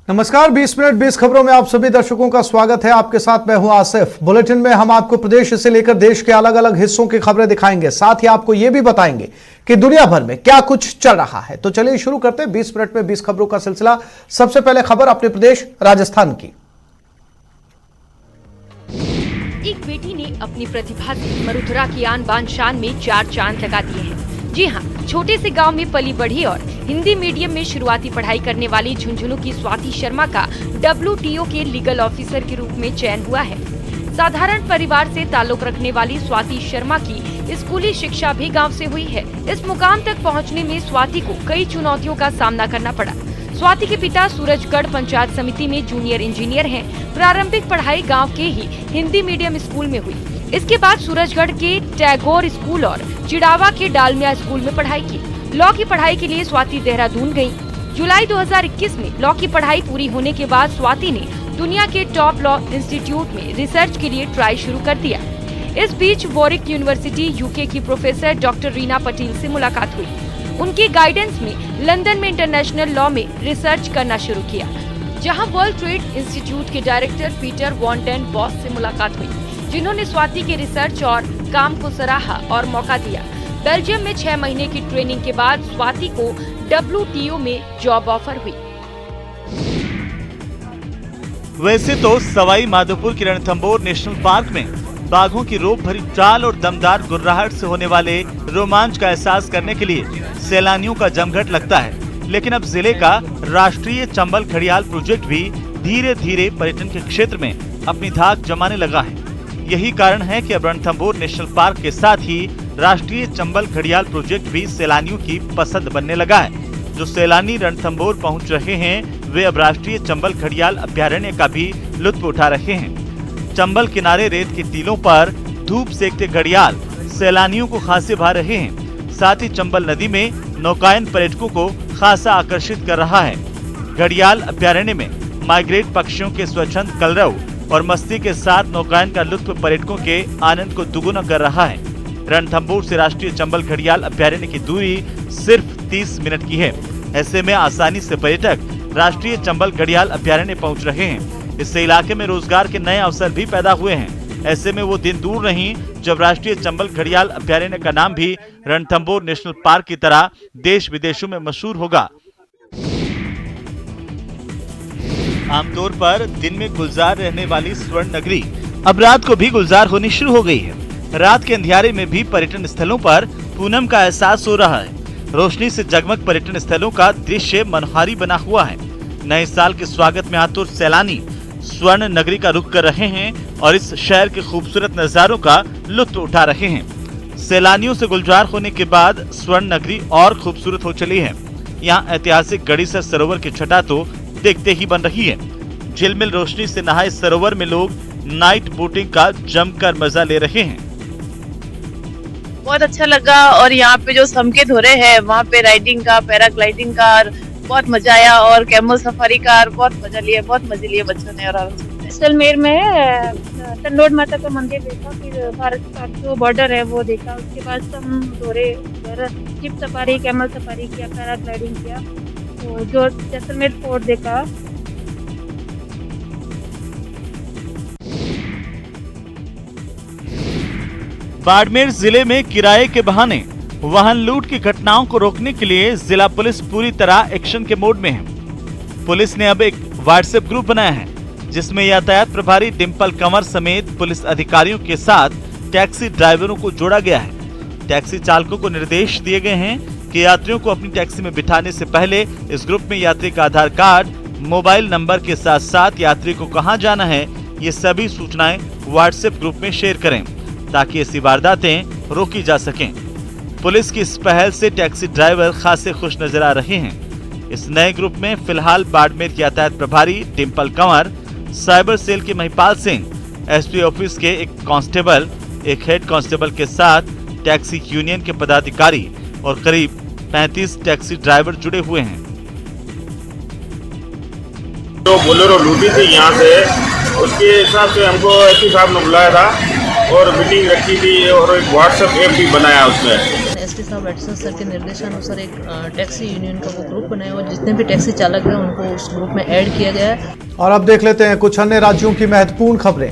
नमस्कार, 20 मिनट 20 खबरों में आप सभी दर्शकों का स्वागत है। आपके साथ मैं हूं आसिफ। बुलेटिन में हम आपको प्रदेश से लेकर देश के अलग अलग हिस्सों की खबरें दिखाएंगे, साथ ही आपको यह भी बताएंगे कि दुनिया भर में क्या कुछ चल रहा है। तो चलिए शुरू करते हैं 20 मिनट में 20 खबरों का सिलसिला। सबसे पहले खबर अपने प्रदेश राजस्थान की। एक बेटी ने अपनी प्रतिभा से मरुधरा की आन बान शान में 4 चांद लगा दिए हैं। जी हाँ, छोटे से गांव में पली बढ़ी और हिंदी मीडियम में शुरुआती पढ़ाई करने वाली झुंझुनू की स्वाति शर्मा का WTO के लीगल ऑफिसर के रूप में चयन हुआ है। साधारण परिवार से ताल्लुक रखने वाली स्वाति शर्मा की स्कूली शिक्षा भी गांव से हुई है। इस मुकाम तक पहुंचने में स्वाति को कई चुनौतियों का सामना करना पड़ा। स्वाति के पिता सूरजगढ़ पंचायत समिति में जूनियर इंजीनियर हैं। प्रारंभिक पढ़ाई गांव के ही हिंदी मीडियम स्कूल में हुई। इसके बाद सूरजगढ़ के टैगोर स्कूल और चिड़ावा के डालमिया स्कूल में पढ़ाई की। लॉ की पढ़ाई के लिए स्वाति देहरादून गयी। जुलाई 2021 में लॉ की पढ़ाई पूरी होने के बाद स्वाति ने दुनिया के टॉप लॉ इंस्टीट्यूट में रिसर्च के लिए ट्राई शुरू कर दिया। इस बीच वॉरिक यूनिवर्सिटी UK की प्रोफेसर डॉक्टर रीना पटेल से मुलाकात हुई। उनके गाइडेंस में लंदन में इंटरनेशनल लॉ में रिसर्च करना शुरू किया, जहां वर्ल्ड ट्रेड इंस्टीट्यूट के director Peter Van den Bossche से मुलाकात हुई, जिन्होंने स्वाति के रिसर्च और काम को सराहा और मौका दिया। बेल्जियम में 6 महीने की ट्रेनिंग के बाद स्वाति को WTO में जॉब ऑफर हुई। वैसे तो सवाई माधोपुर के रणथंभौर नेशनल पार्क में बाघों की रोब भरी चाल और दमदार गुर्राहट से होने वाले रोमांच का एहसास करने के लिए सैलानियों का जमघट लगता है। लेकिन अब जिले का राष्ट्रीय चंबल घड़ियाल प्रोजेक्ट भी धीरे धीरे पर्यटन के क्षेत्र में अपनी धाक जमाने लगा है। यही कारण है कि अब रणथंभौर नेशनल पार्क के साथ ही राष्ट्रीय चंबल घड़ियाल प्रोजेक्ट भी सैलानियों की पसंद बनने लगा है। जो सैलानी रणथंभौर पहुंच रहे हैं, वे अब राष्ट्रीय चंबल घड़ियाल अभ्यारण्य का भी लुत्फ उठा रहे हैं। चंबल किनारे रेत के टीलों पर धूप सेकते घड़ियाल सैलानियों को खासे भा रहे हैं। साथ ही चंबल नदी में नौकायन पर्यटकों को खासा आकर्षित कर रहा है। घड़ियाल अभ्यारण्य में माइग्रेट पक्षियों के स्वच्छंद कलरव और मस्ती के साथ नौकायन का लुत्फ पर्यटकों के आनंद को दुगुना कर रहा है। रणथंभौर से राष्ट्रीय चंबल घड़ियाल अभ्यारण्य की दूरी सिर्फ 30 मिनट की है। ऐसे में आसानी से पर्यटक राष्ट्रीय चंबल घड़ियाल अभ्यारण्य पहुंच रहे हैं। इससे इलाके में रोजगार के नए अवसर भी पैदा हुए हैं। ऐसे में वो दिन दूर नहीं जब राष्ट्रीय चंबल घड़ियाल अभ्यारण्य का नाम भी रणथंभौर नेशनल पार्क की तरह देश विदेशों में मशहूर होगा। आमतौर पर दिन में गुलजार रहने वाली स्वर्ण नगरी अब रात को भी गुलजार होनी शुरू हो गई है। रात के अंधियारे में भी पर्यटन स्थलों पर पूनम का एहसास हो रहा है। रोशनी से जगमग पर्यटन स्थलों का दृश्य मनोहारी बना हुआ है। नए साल के स्वागत में आतुर सैलानी स्वर्ण नगरी का रुख कर रहे हैं और इस शहर के खूबसूरत नजारों का लुत्फ उठा रहे हैं। सैलानियों से गुलजार होने के बाद स्वर्ण नगरी और खूबसूरत हो चली है। यहाँ ऐतिहासिक गढ़ीसर सरोवर की छटा तो देखते ही बन रही है। झिलमिल रोशनी से नहाए सरोवर में लोग नाइट बोटिंग का जमकर मजा ले रहे हैं। बहुत अच्छा लगा और यहाँ पे जो समकेत हो रहे हैं वहाँ पे राइडिंग का, पैराग्लाइडिंग का और बहुत मजा आया और कैमल सफारी का और बहुत मजे लिए बच्चों ने। और जैसलमेर में तंडोड़ माता का मंदिर देखा, फिर भारत पाक जो बॉर्डर है वो देखा। उसके बाद हम दौरे जीप सफारी, कैमल सफारी किया, पैराग्लाइडिंग किया, तो जो जैसलमेर फोर्ट देखा। बाड़मेर जिले में किराए के बहाने वाहन लूट की घटनाओं को रोकने के लिए जिला पुलिस पूरी तरह एक्शन के मोड में है। पुलिस ने अब एक व्हाट्सएप ग्रुप बनाया है, जिसमें यातायात प्रभारी डिम्पल कंवर समेत पुलिस अधिकारियों के साथ टैक्सी ड्राइवरों को जोड़ा गया है। टैक्सी चालकों को निर्देश दिए गए हैं कि यात्रियों को अपनी टैक्सी में बिठाने से पहले इस ग्रुप में यात्री का आधार कार्ड, मोबाइल नंबर के साथ साथ यात्री को कहां जाना है, ये सभी सूचनाएं व्हाट्सएप ग्रुप में शेयर करें, ताकि ऐसी वारदातें रोकी जा सकें। पुलिस की इस पहल से टैक्सी ड्राइवर खासे खुश नजर आ रहे हैं। इस नए ग्रुप में फिलहाल बाड़मेर यातायात प्रभारी डिम्पल कंवर, साइबर सेल के महिपाल सिंह, SP ऑफिस के एक कांस्टेबल, एक हेड कांस्टेबल के साथ टैक्सी यूनियन के पदाधिकारी और करीब 35 टैक्सी ड्राइवर जुड़े हुए हैं। जो बोलेरो लूटी थी यहाँ से, उसके हिसाब से हमको SP साहब ने बुलाया था और मीटिंग रखी थी और एक व्हाट्सएप ऐप भी बनाया उसमें। एसपी साहब एडिशनल सर के निर्देशानुसार एक टैक्सी यूनियन का वो ग्रुप बनाया और जितने भी टैक्सी चालक हैं उनको उस ग्रुप में ऐड किया गया है। और अब देख लेते हैं कुछ अन्य राज्यों की महत्वपूर्ण खबरें।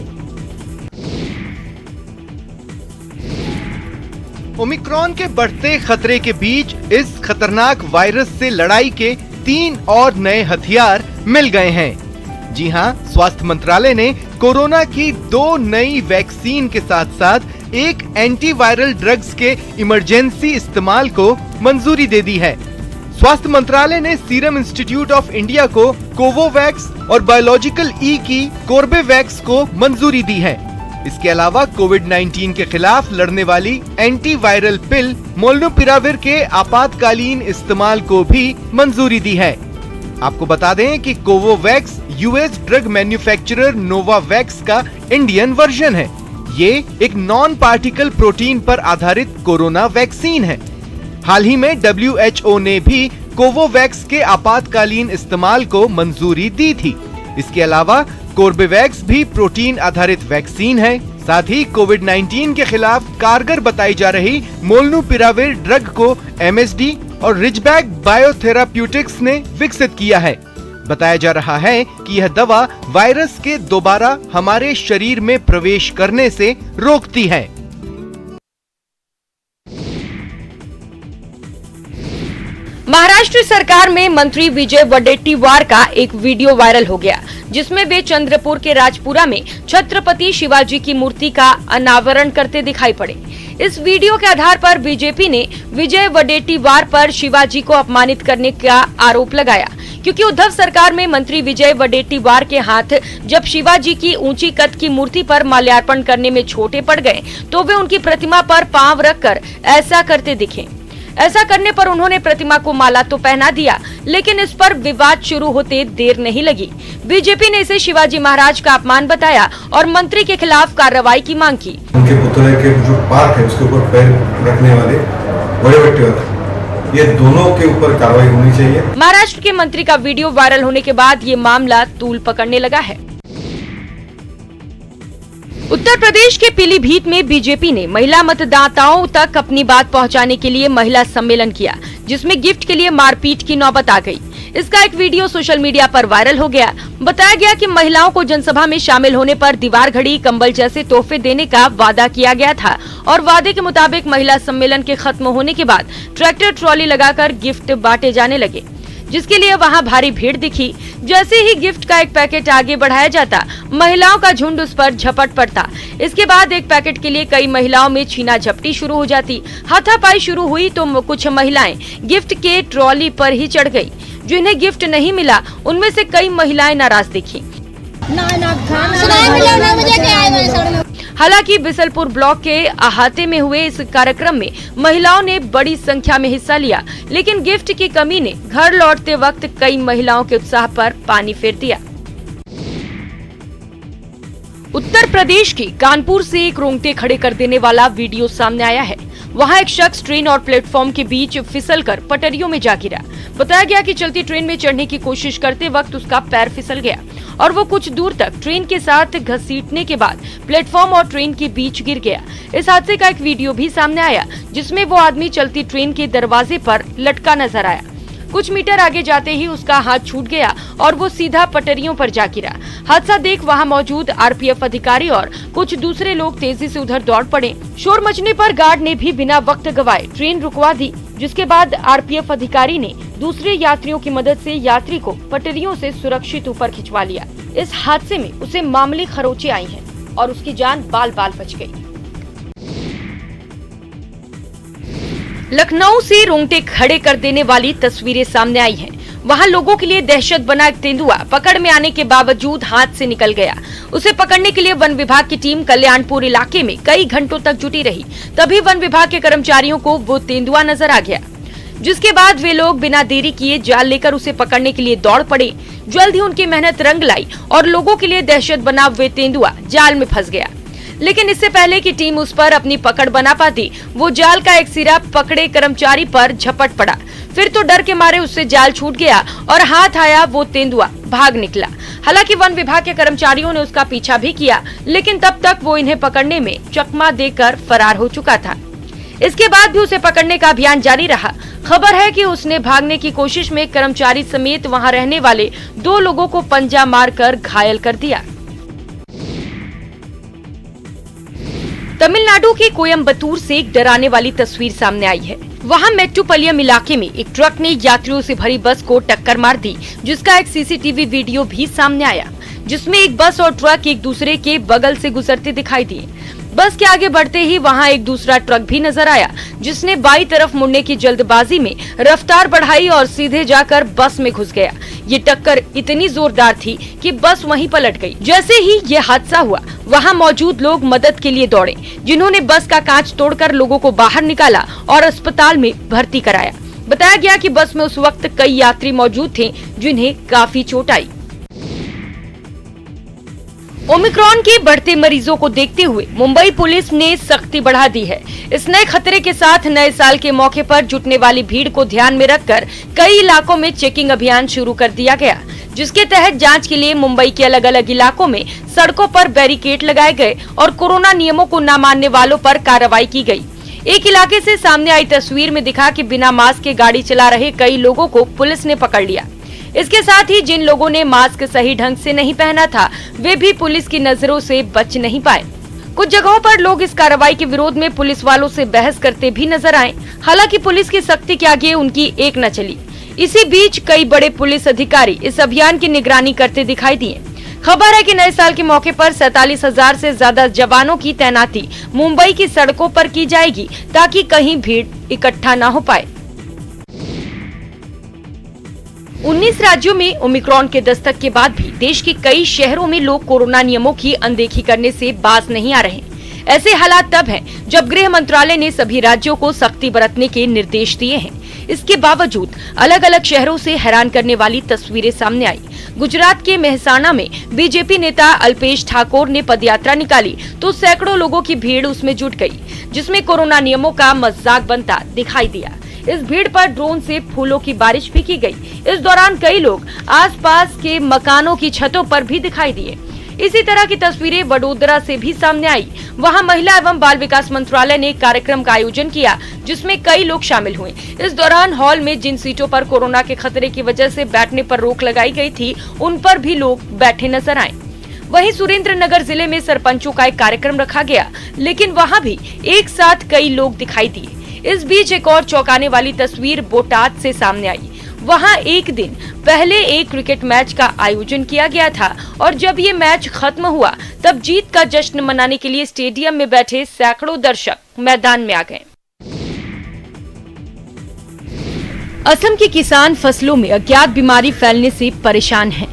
ओमिक्रॉन के बढ़ते खतरे के बीच इस खतरनाक वायरस से लड़ाई के 3 और नए हथियार मिल गए हैं। जी हां, स्वास्थ्य मंत्रालय ने कोरोना की 2 नई वैक्सीन के साथ साथ एक एंटीवायरल ड्रग्स के इमरजेंसी इस्तेमाल को मंजूरी दे दी है। स्वास्थ्य मंत्रालय ने सीरम इंस्टीट्यूट ऑफ इंडिया को कोवोवैक्स और बायोलॉजिकल ई की कोर्बेवैक्स को मंजूरी दी है। इसके अलावा कोविड-19 के खिलाफ लड़ने वाली एंटीवायरल पिल मोलनुपिराविर के आपातकालीन इस्तेमाल को भी मंजूरी दी है। आपको बता दें कि Covovax US drug manufacturer Novavax का इंडियन वर्जन है। ये एक नॉन पार्टिकल प्रोटीन पर आधारित कोरोना वैक्सीन है। हाल ही में WHO ने भी कोवोवैक्स के आपातकालीन इस्तेमाल को मंजूरी दी थी। इसके अलावा कोर्बेवैक्स भी प्रोटीन आधारित वैक्सीन है। साथ ही कोविड-19 के खिलाफ कारगर बताई जा रही मोलनुपिराविर ड्रग को MSD और रिजबैक बायोथेराप्यूटिक्स ने विकसित किया है। बताया जा रहा है कि यह दवा वायरस के दोबारा हमारे शरीर में प्रवेश करने से रोकती है। महाराष्ट्र सरकार में मंत्री विजय वडेट्टीवार का एक वीडियो वायरल हो गया, जिसमें वे चंद्रपुर के राजपुरा में छत्रपति शिवाजी की मूर्ति का अनावरण करते दिखाई पड़े। इस वीडियो के आधार पर बीजेपी ने विजय वडेट्टीवार पर शिवाजी को अपमानित करने का आरोप लगाया, क्योंकि उद्धव सरकार में मंत्री विजय वडेट्टीवार के हाथ जब शिवाजी की ऊंची कद की मूर्ति पर माल्यार्पण करने में छोटे पड़ गए तो वे उनकी प्रतिमा पर पांव रखकर ऐसा करते दिखे। ऐसा करने पर उन्होंने प्रतिमा को माला तो पहना दिया, लेकिन इस पर विवाद शुरू होते देर नहीं लगी। बीजेपी ने इसे शिवाजी महाराज का अपमान बताया और मंत्री के खिलाफ कार्रवाई की मांग की। उनके पुतले के जो पार्ट है उसके ऊपर पैर रखने वाले वडेट्टीवार, ये दोनों के ऊपर कार्रवाई होनी चाहिए। महाराष्ट्र के मंत्री का वीडियो वायरल होने के बाद ये मामला तूल पकड़ने लगा है। उत्तर प्रदेश के पीलीभीत में बीजेपी ने महिला मतदाताओं तक अपनी बात पहुंचाने के लिए महिला सम्मेलन किया, जिसमें गिफ्ट के लिए मारपीट की नौबत आ गई। इसका एक वीडियो सोशल मीडिया पर वायरल हो गया। बताया गया कि महिलाओं को जनसभा में शामिल होने पर दीवार घड़ी, कंबल जैसे तोहफे देने का वादा किया गया था और वादे के मुताबिक महिला सम्मेलन के खत्म होने के बाद ट्रैक्टर ट्रॉली लगाकर गिफ्ट बांटे जाने लगे, जिसके लिए वहां भारी भीड़ दिखी। जैसे ही गिफ्ट का एक पैकेट आगे बढ़ाया जाता, महिलाओं का झुंड उस पर झपट पड़ता। इसके बाद एक पैकेट के लिए कई महिलाओं में छीना झपटी शुरू हो जाती। हाथापाई शुरू हुई तो कुछ महिलाएं गिफ्ट के ट्रॉली पर ही चढ़ गई। जिन्हें गिफ्ट नहीं मिला उनमें से कई महिलाएं नाराज दिखी। हालांकि बिसलपुर ब्लॉक के अहाते में हुए इस कार्यक्रम में महिलाओं ने बड़ी संख्या में हिस्सा लिया, लेकिन गिफ्ट की कमी ने घर लौटते वक्त कई महिलाओं के उत्साह पर पानी फेर दिया। उत्तर प्रदेश के कानपुर से एक रोंगटे खड़े कर देने वाला वीडियो सामने आया है। वहां एक शख्स ट्रेन और प्लेटफॉर्म के बीच फिसलकर पटरियों में जा गिरा। बताया गया कि चलती ट्रेन में चढ़ने की कोशिश करते वक्त उसका पैर फिसल गया और वो कुछ दूर तक ट्रेन के साथ घसीटने के बाद प्लेटफॉर्म और ट्रेन के बीच गिर गया। इस हादसे का एक वीडियो भी सामने आया, जिसमें वो आदमी चलती ट्रेन के दरवाजे पर लटका नजर आया। कुछ मीटर आगे जाते ही उसका हाथ छूट गया और वो सीधा पटरियों पर जा गिरा। हादसा देख वहां मौजूद आरपीएफ अधिकारी और कुछ दूसरे लोग तेजी से उधर दौड़ पड़े। शोर मचने पर गार्ड ने भी बिना वक्त गवाए ट्रेन रुकवा दी, जिसके बाद आरपीएफ अधिकारी ने दूसरे यात्रियों की मदद से यात्री को पटरियों से सुरक्षित ऊपर खिंचवा लिया। इस हादसे में उसे मामूली खरोंचे आई हैं और उसकी जान बाल बाल बच गई। लखनऊ से रोंगटे खड़े कर देने वाली तस्वीरें सामने आई हैं। वहां लोगों के लिए दहशत बना एक तेंदुआ पकड़ में आने के बावजूद हाथ से निकल गया। उसे पकड़ने के लिए वन विभाग की टीम कल्याणपुर इलाके में कई घंटों तक जुटी रही। तभी वन विभाग के कर्मचारियों को वो तेंदुआ नजर आ गया, जिसके बाद वे लोग बिना देरी किए जाल लेकर उसे पकड़ने के लिए दौड़ पड़े। जल्द ही उनकी मेहनत रंग लाई और लोगों के लिए दहशत बना वे तेंदुआ जाल में फंस गया। लेकिन इससे पहले कि टीम उस पर अपनी पकड़ बना पाती, वो जाल का एक सिरा पकड़े कर्मचारी पर झपट पड़ा। फिर तो डर के मारे उससे जाल छूट गया और हाथ आया वो तेंदुआ भाग निकला। हालांकि वन विभाग के कर्मचारियों ने उसका पीछा भी किया, लेकिन तब तक वो इन्हें पकड़ने में चकमा देकर फरार हो चुका था। इसके बाद भी उसे पकड़ने का अभियान जारी रहा। खबर है कि उसने भागने की कोशिश में कर्मचारी समेत वहां रहने वाले 2 लोगों को पंजा मारकर घायल कर दिया। तमिलनाडु के कोयम्बतूर से एक डराने वाली तस्वीर सामने आई है। वहां मेट्टुपालयम इलाके में एक ट्रक ने यात्रियों से भरी बस को टक्कर मार दी, जिसका एक सीसीटीवी वीडियो भी सामने आया, जिसमें एक बस और ट्रक एक दूसरे के बगल से गुजरते दिखाई दिए। बस के आगे बढ़ते ही वहां एक दूसरा ट्रक भी नजर आया, जिसने बाईं तरफ मुड़ने की जल्दबाजी में रफ्तार बढ़ाई और सीधे जाकर बस में घुस गया। ये टक्कर इतनी जोरदार थी कि बस वहीं पलट गई। जैसे ही ये हादसा हुआ, वहां मौजूद लोग मदद के लिए दौड़े, जिन्होंने बस का कांच तोड़कर लोगों को बाहर निकाला और अस्पताल में भर्ती कराया। बताया गया कि बस में उस वक्त कई यात्री मौजूद थे, जिन्हें काफी चोट आई। ओमिक्रॉन के बढ़ते मरीजों को देखते हुए मुंबई पुलिस ने सख्ती बढ़ा दी है। इस नए खतरे के साथ नए साल के मौके पर जुटने वाली भीड़ को ध्यान में रखकर कई इलाकों में चेकिंग अभियान शुरू कर दिया गया, जिसके तहत जांच के लिए मुंबई के अलग अलग इलाकों में सड़कों पर बैरिकेड लगाए गए और कोरोना नियमों को न मानने वालों पर कार्रवाई की गई। एक इलाके से सामने आई तस्वीर में दिखा कि बिना मास्क के गाड़ी चला रहे कई लोगों को पुलिस ने पकड़ लिया। इसके साथ ही जिन लोगों ने मास्क सही ढंग से नहीं पहना था, वे भी पुलिस की नजरों से बच नहीं पाए। कुछ जगहों पर लोग इस कार्रवाई के विरोध में पुलिस वालों से बहस करते भी नजर आए। हालांकि पुलिस की सख्ती के आगे उनकी एक न चली। इसी बीच कई बड़े पुलिस अधिकारी इस अभियान की निगरानी करते दिखाई दिए। खबर है कि नए साल के मौके पर 47,000 से ज्यादा जवानों की तैनाती मुंबई की सड़कों पर की जाएगी, ताकि कहीं भीड़ इकट्ठा न हो पाए। 19 राज्यों में ओमिक्रॉन के दस्तक के बाद भी देश के कई शहरों में लोग कोरोना नियमों की अनदेखी करने से बाज नहीं आ रहे। ऐसे हालात तब हैं जब गृह मंत्रालय ने सभी राज्यों को सख्ती बरतने के निर्देश दिए हैं। इसके बावजूद अलग अलग शहरों से हैरान करने वाली तस्वीरें सामने आई। गुजरात के मेहसाणा में बीजेपी नेता अल्पेश ठाकोर ने पदयात्रा निकाली तो सैकड़ों लोगों की भीड़ उसमें जुट गई, जिसमें कोरोना नियमों का मजाक बनता दिखाई दिया। इस भीड़ पर ड्रोन से फूलों की बारिश भी की गई। इस दौरान कई लोग आसपास के मकानों की छतों पर भी दिखाई दिए। इसी तरह की तस्वीरें वडोदरा से भी सामने आई। वहां महिला एवं बाल विकास मंत्रालय ने कार्यक्रम का आयोजन किया, जिसमें कई लोग शामिल हुए। इस दौरान हॉल में जिन सीटों पर कोरोना के खतरे की वजह से बैठने पर रोक लगाई गई थी, उन पर भी लोग बैठे नजर आए। वहीं सुरेंद्र नगर जिले में सरपंचों का एक कार्यक्रम रखा गया, लेकिन वहां भी एक साथ कई लोग दिखाई दिए। इस बीच एक और चौंकाने वाली तस्वीर बोटाद से सामने आई। वहां एक दिन पहले एक क्रिकेट मैच का आयोजन किया गया था और जब ये मैच खत्म हुआ, तब जीत का जश्न मनाने के लिए स्टेडियम में बैठे सैकड़ों दर्शक मैदान में आ गए। असम के किसान फसलों में अज्ञात बीमारी फैलने से परेशान हैं।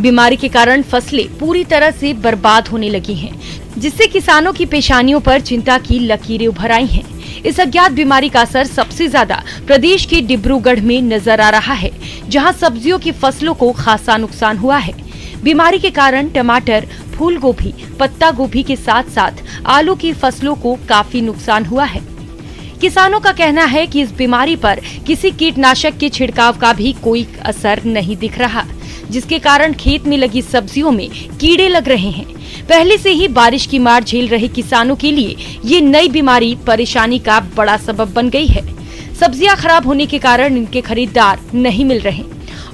बीमारी के कारण फसलें पूरी तरह से बर्बाद होने लगी हैं, जिससे किसानों की पेशानियों पर चिंता की लकीरें उभर आई हैं। इस अज्ञात बीमारी का असर सबसे ज्यादा प्रदेश के डिब्रूगढ़ में नजर आ रहा है, जहां सब्जियों की फसलों को खासा नुकसान हुआ है। बीमारी के कारण टमाटर, फूल गोभी, पत्ता गोभी के साथ साथ आलू की फसलों को काफी नुकसान हुआ है। किसानों का कहना है कि इस बीमारी पर किसी कीटनाशक के छिड़काव का भी कोई असर नहीं दिख रहा, जिसके कारण खेत में लगी सब्जियों में कीड़े लग रहे हैं। पहले से ही बारिश की मार झेल रहे किसानों के लिए ये नई बीमारी परेशानी का बड़ा सबब बन गई है। सब्जियां खराब होने के कारण इनके खरीदार नहीं मिल रहे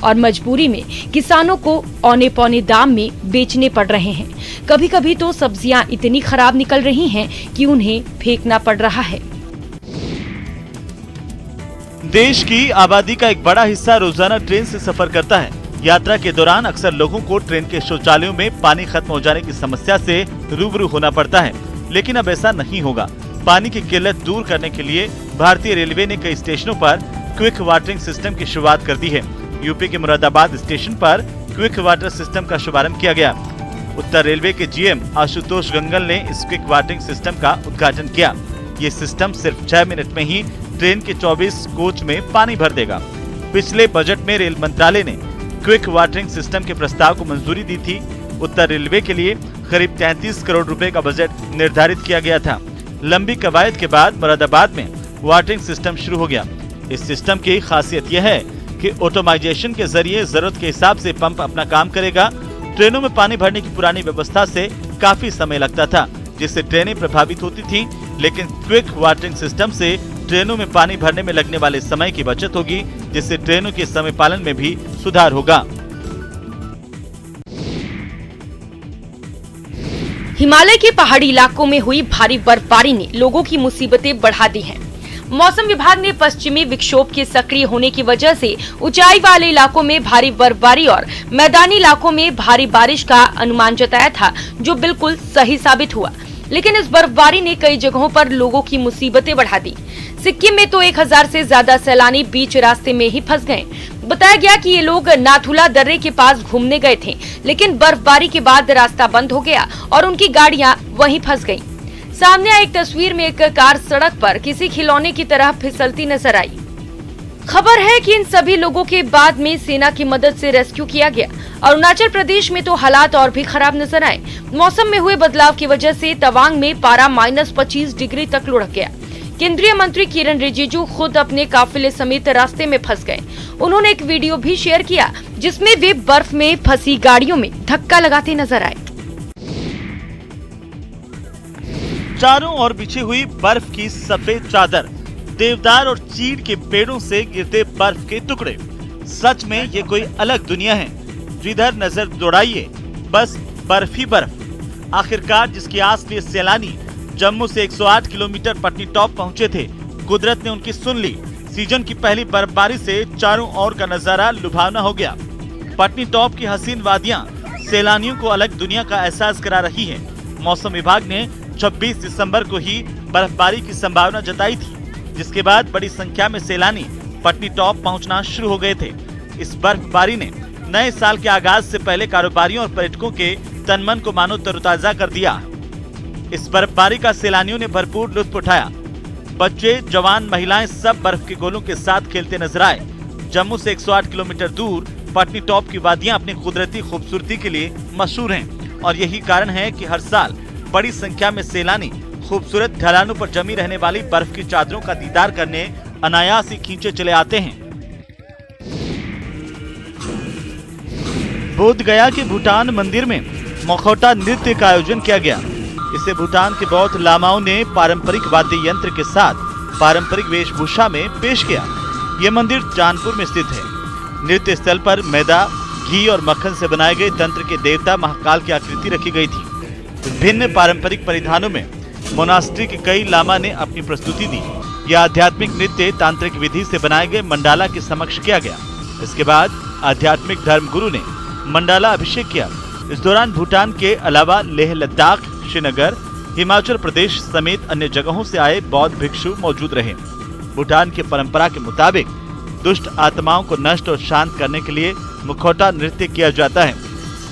और मजबूरी में किसानों को औने पौने दाम में बेचने पड़ रहे हैं। कभी कभी तो सब्जियां इतनी खराब निकल रही हैं कि उन्हें फेंकना पड़ रहा है। देश की आबादी का एक बड़ा हिस्सा रोजाना ट्रेन से सफर करता है। यात्रा के दौरान अक्सर लोगों को ट्रेन के शौचालयों में पानी खत्म हो जाने की समस्या से रूबरू होना पड़ता है, लेकिन अब ऐसा नहीं होगा। पानी की किल्लत दूर करने के लिए भारतीय रेलवे ने कई स्टेशनों पर क्विक वाटरिंग सिस्टम की शुरुआत कर दी है। यूपी के मुरादाबाद स्टेशन पर क्विक वाटर सिस्टम का शुभारंभ किया गया। उत्तर रेलवे के जीएम आशुतोष गंगल ने इस क्विक वाटरिंग सिस्टम का उद्घाटन किया। ये सिस्टम सिर्फ 6 मिनट में ही ट्रेन के 24 कोच में पानी भर देगा। पिछले बजट में रेल मंत्रालय ने क्विक वाटरिंग सिस्टम के प्रस्ताव को मंजूरी दी थी। उत्तर रेलवे के लिए करीब 33 करोड़ रुपए का बजट निर्धारित किया गया था। लंबी कवायद के बाद मुरादाबाद में वाटरिंग सिस्टम शुरू हो गया। इस सिस्टम की खासियत यह है कि ऑटोमाइजेशन के जरिए जरूरत के हिसाब से पंप अपना काम करेगा। ट्रेनों में पानी भरने की पुरानी व्यवस्था से काफी समय लगता था, जिससे ट्रेनें प्रभावित होती थीं। लेकिन क्विक वाटरिंग सिस्टम से ट्रेनों में पानी भरने में लगने वाले समय की बचत होगी, जिससे ट्रेनों के समय पालन में भी सुधार होगा। हिमालय के पहाड़ी इलाकों में हुई भारी बर्फबारी ने लोगों की मुसीबतें बढ़ा दी हैं। मौसम विभाग ने पश्चिमी विक्षोभ के सक्रिय होने की वजह से ऊंचाई वाले इलाकों में भारी बर्फबारी और मैदानी इलाकों में भारी बारिश का अनुमान जताया था, जो बिल्कुल सही साबित हुआ। लेकिन इस बर्फबारी ने कई जगहों पर लोगों की मुसीबतें बढ़ा दी। सिक्किम में तो 1000 से ज्यादा सैलानी बीच रास्ते में ही फंस गए। बताया गया कि ये लोग नाथुला दर्रे के पास घूमने गए थे, लेकिन बर्फबारी के बाद रास्ता बंद हो गया और उनकी गाड़ियां वहीं फंस गईं। सामने आई एक तस्वीर में एक कार सड़क पर किसी खिलौने की तरह फिसलती नजर आई। खबर है कि इन सभी लोगों के बाद में सेना की मदद से रेस्क्यू किया गया। अरुणाचल प्रदेश में तो हालात और भी खराब नजर आए। मौसम में हुए बदलाव की वजह से तवांग में पारा -25 डिग्री तक लुढ़क गया। केंद्रीय मंत्री किरण रिजिजू खुद अपने काफिले समेत रास्ते में फंस गए। उन्होंने एक वीडियो भी शेयर किया, जिसमें वे बर्फ में फंसी गाड़ियों में धक्का लगाते नजर आए। चारों ओर बिछी हुई बर्फ की सफेद चादर, देवदार और चीड़ के पेड़ों से गिरते बर्फ के टुकड़े, सच में ये कोई अलग दुनिया है। जिधर नजर दौड़ाइए बस बर्फ ही बर्फ। आखिरकार जिसकी आस लिए सैलानी जम्मू से 108 किलोमीटर पटनी टॉप पहुंचे थे, कुदरत ने उनकी सुन ली। सीजन की पहली बर्फबारी से चारों ओर का नजारा लुभावना हो गया। पटनी टॉप की हसीन वादियां सैलानियों को अलग दुनिया का एहसास करा रही है। मौसम विभाग ने 26 दिसंबर को ही बर्फबारी की संभावना जताई थी, जिसके बाद बड़ी संख्या में सैलानी पटनी टॉप पहुंचना शुरू हो गए थे। इस बर्फबारी ने नए साल के आगाज से पहले कारोबारियों और पर्यटकों के तन मन को मानो तरोताजा कर दिया। इस बर्फबारी का सैलानियों ने भरपूर लुत्फ उठाया। बच्चे, जवान, महिलाएं सब बर्फ के गोलों के साथ खेलते नजर आए। जम्मू से 108 किलोमीटर दूर पटनी टॉप की वादियां अपनी कुदरती खूबसूरती के लिए मशहूर हैं और यही कारण है कि हर साल बड़ी संख्या में सैलानी खूबसूरत ढलानों पर जमी रहने वाली बर्फ की चादरों का दीदार करने अनायास ही खींचे चले आते हैं। बोध गया के भूटान मंदिर में मखौटा नृत्य का आयोजन किया गया। इसे भूटान के बौद्ध लामाओं ने पारंपरिक वाद्य यंत्र के साथ पारंपरिक वेशभूषा में पेश किया। यह मंदिर चांदपुर में स्थित है। नृत्य स्थल पर मैदा, घी और मक्खन से बनाए गए तंत्र के देवता महाकाल की आकृति रखी गई थी। विभिन्न पारंपरिक परिधानों में मोनास्ट्री के कई लामा ने अपनी प्रस्तुति दी। यह आध्यात्मिक नृत्य तांत्रिक विधि से बनाए गए मंडाला के समक्ष किया गया। इसके बाद आध्यात्मिक धर्म गुरु ने मंडाला अभिषेक किया। इस दौरान भूटान के अलावा लेह लद्दाख, श्रीनगर, हिमाचल प्रदेश समेत अन्य जगहों से आए बौद्ध भिक्षु मौजूद रहे। भूटान की परंपरा के मुताबिक दुष्ट आत्माओं को नष्ट और शांत करने के लिए मुखौटा नृत्य किया जाता है।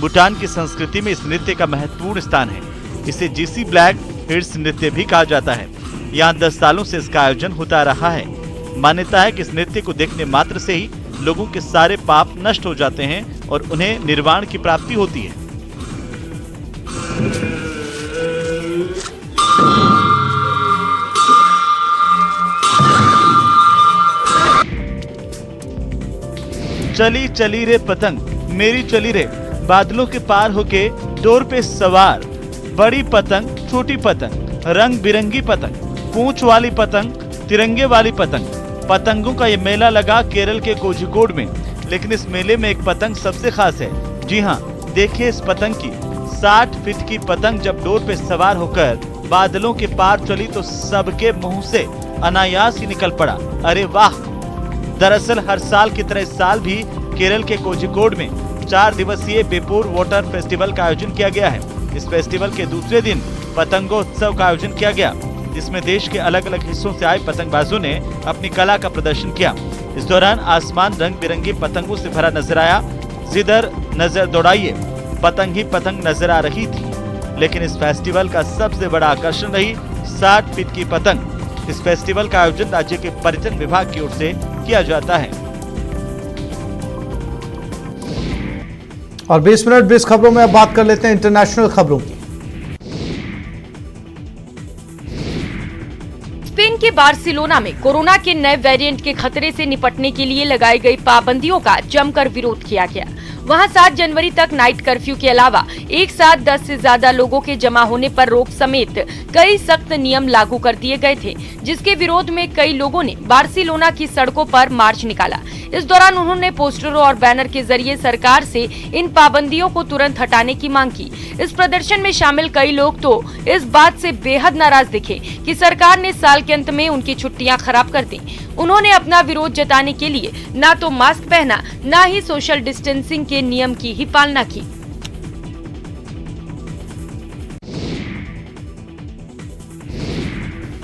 भूटान की संस्कृति में इस नृत्य का महत्वपूर्ण स्थान है। इसे जीसी ब्लैक हिल्स नृत्य भी कहा जाता है। यहाँ 10 सालों से इसका आयोजन होता रहा है। मान्यता है कि इस नृत्य को देखने मात्र से ही लोगों के सारे पाप नष्ट हो जाते हैं और उन्हें निर्वाण की प्राप्ति होती है। चली चली रे पतंग, मेरी चली रे, बादलों के पार होके डोर पे सवार। बड़ी पतंग, छोटी पतंग, रंग बिरंगी पतंग, पूंछ वाली पतंग, तिरंगे वाली पतंग। पतंगों का ये मेला लगा केरल के कोझिकोड में। लेकिन इस मेले में एक पतंग सबसे खास है। जी हाँ, देखिए इस पतंग की 60 फीट की पतंग जब डोर पे सवार होकर बादलों के पार चली तो सबके मुंह से अनायास ही निकल पड़ा, अरे वाह। दरअसल हर साल की तरह इस साल भी केरल के कोझिकोड में 4 दिवसीय बेपोर वाटर फेस्टिवल का आयोजन किया गया है। इस फेस्टिवल के दूसरे दिन पतंगोत्सव का आयोजन किया गया, जिसमें देश के अलग अलग हिस्सों से आए पतंगबाजों ने अपनी कला का प्रदर्शन किया। इस दौरान आसमान रंग बिरंगी पतंगों से भरा नजर आया। जिधर नजर दौड़ाइए पतंग ही पतंग नजर आ रही थी। लेकिन इस फेस्टिवल का सबसे बड़ा आकर्षण रही 60 फीट की पतंग। इस फेस्टिवल का आयोजन राज्य के पर्यटन विभाग की ओर से किया जाता है। और 20 मिनट 20 खबरों में अब बात कर लेते हैं इंटरनेशनल खबरों की। स्पेन के बार्सिलोना में कोरोना के नए वेरिएंट के खतरे से निपटने के लिए लगाई गई पाबंदियों का जमकर विरोध किया गया। वहां 7 जनवरी तक नाइट कर्फ्यू के अलावा एक साथ 10 से ज्यादा लोगों के जमा होने पर रोक समेत कई सख्त नियम लागू कर दिए गए थे, जिसके विरोध में कई लोगों ने बार्सिलोना की सड़कों पर मार्च निकाला। इस दौरान उन्होंने पोस्टरों और बैनर के जरिए सरकार से इन पाबंदियों को तुरंत हटाने की मांग की। इस प्रदर्शन में शामिल कई लोग तो इस बात से बेहद नाराज दिखे कि सरकार ने साल के अंत में उनकी छुट्टियां खराब कर दी। उन्होंने अपना विरोध जताने के लिए ना तो मास्क पहना, ना ही सोशल डिस्टेंसिंग के नियम की ही पालना की।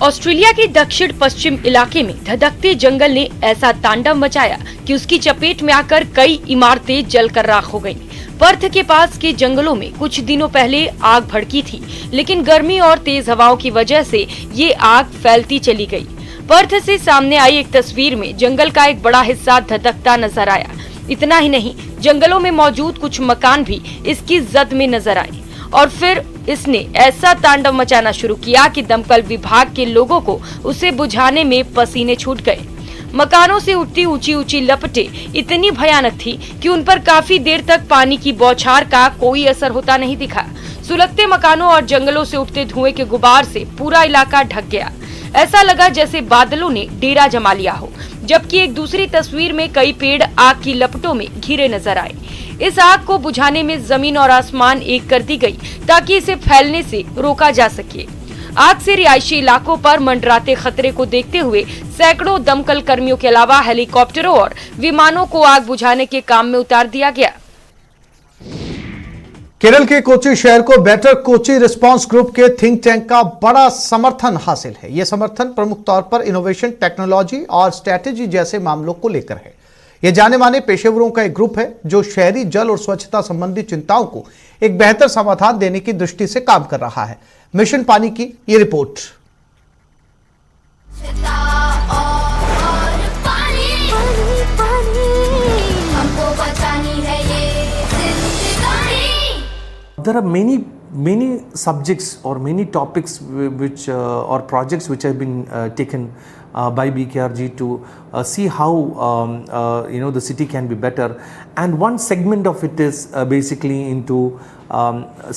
ऑस्ट्रेलिया के दक्षिण पश्चिम इलाके में धधकते जंगल ने ऐसा तांडव मचाया कि उसकी चपेट में आकर कई इमारतें जलकर राख हो गईं। पर्थ के पास के जंगलों में कुछ दिनों पहले आग भड़की थी, लेकिन गर्मी और तेज हवाओं की वजह से ये आग फैलती चली गई। पर्थ से सामने आई एक तस्वीर में जंगल का एक बड़ा हिस्सा धधकता नजर आया। इतना ही नहीं, जंगलों में मौजूद कुछ मकान भी इसकी जद में नजर आए और फिर इसने ऐसा तांडव मचाना शुरू किया कि दमकल विभाग के लोगों को उसे बुझाने में पसीने छूट गए। मकानों से उठती ऊंची ऊंची लपटें इतनी भयानक थी कि उन पर काफी देर तक पानी की बौछार का कोई असर होता नहीं दिखा। सुलगते मकानों और जंगलों से उठते धुएं के गुबार से पूरा इलाका ढक गया। ऐसा लगा जैसे बादलों ने डेरा जमा लिया हो। जबकि एक दूसरी तस्वीर में कई पेड़ आग की लपटों में घिरे नजर आए। इस आग को बुझाने में जमीन और आसमान एक कर दी गई ताकि इसे फैलने से रोका जा सके। आग से रिहायशी इलाकों पर मंडराते खतरे को देखते हुए सैकड़ों दमकल कर्मियों के अलावा हेलीकॉप्टरों और विमानों को आग बुझाने के काम में उतार दिया गया। केरल के कोची शहर को बेटर कोची रिस्पांस ग्रुप के थिंक टैंक का बड़ा समर्थन हासिल है। यह समर्थन प्रमुख तौर पर इनोवेशन, टेक्नोलॉजी और स्ट्रैटेजी जैसे मामलों को लेकर है। यह जाने माने पेशेवरों का एक ग्रुप है जो शहरी जल और स्वच्छता संबंधी चिंताओं को एक बेहतर समाधान देने की दृष्टि से काम कर रहा है। मिशन पानी की ये report. There are many subjects or many topics which or projects which have been taken by BKRG to see how the city can be better, and one segment of it is basically into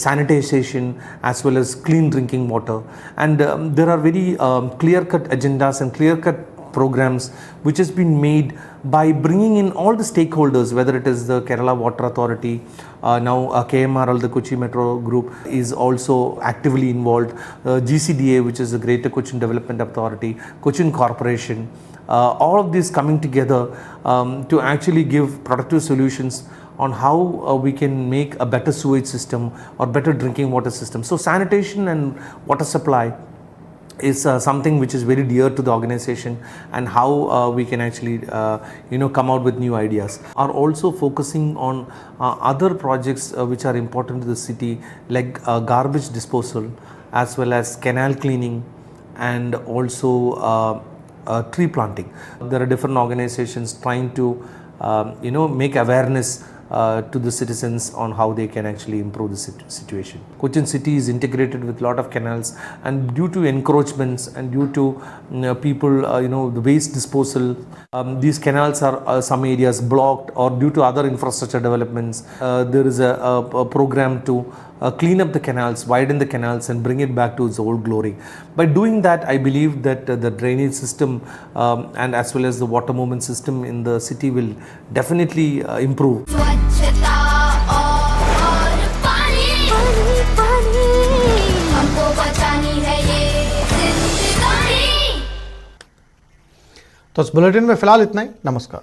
sanitization as well as clean drinking water, and there are very clear-cut agendas and clear-cut programs which has been made by bringing in all the stakeholders, whether it is the Kerala Water Authority, now KMRL, the Kochi Metro Group is also actively involved, GCDA, which is the Greater Cochin Development Authority, Cochin Corporation, all of these coming together to actually give productive solutions on how we can make a better sewage system or better drinking water system. So sanitation and water supply is something which is very dear to the organization, and how we can actually come out with new ideas. Are also focusing on other projects which are important to the city, like garbage disposal as well as canal cleaning, and also tree planting. There are different organizations trying to make awareness to the citizens on how they can actually improve the situation. Cochin city is integrated with a lot of canals, and due to encroachments and due to people, the waste disposal, these canals are some areas blocked, or due to other infrastructure developments, there is a program to clean up the canals, widen the canals and bring it back to its old glory. By doing that, I believe that the drainage system and as well as the water movement system in the city will definitely improve. तो इस bulletin में फिलहाल इतना ही। नमस्कार।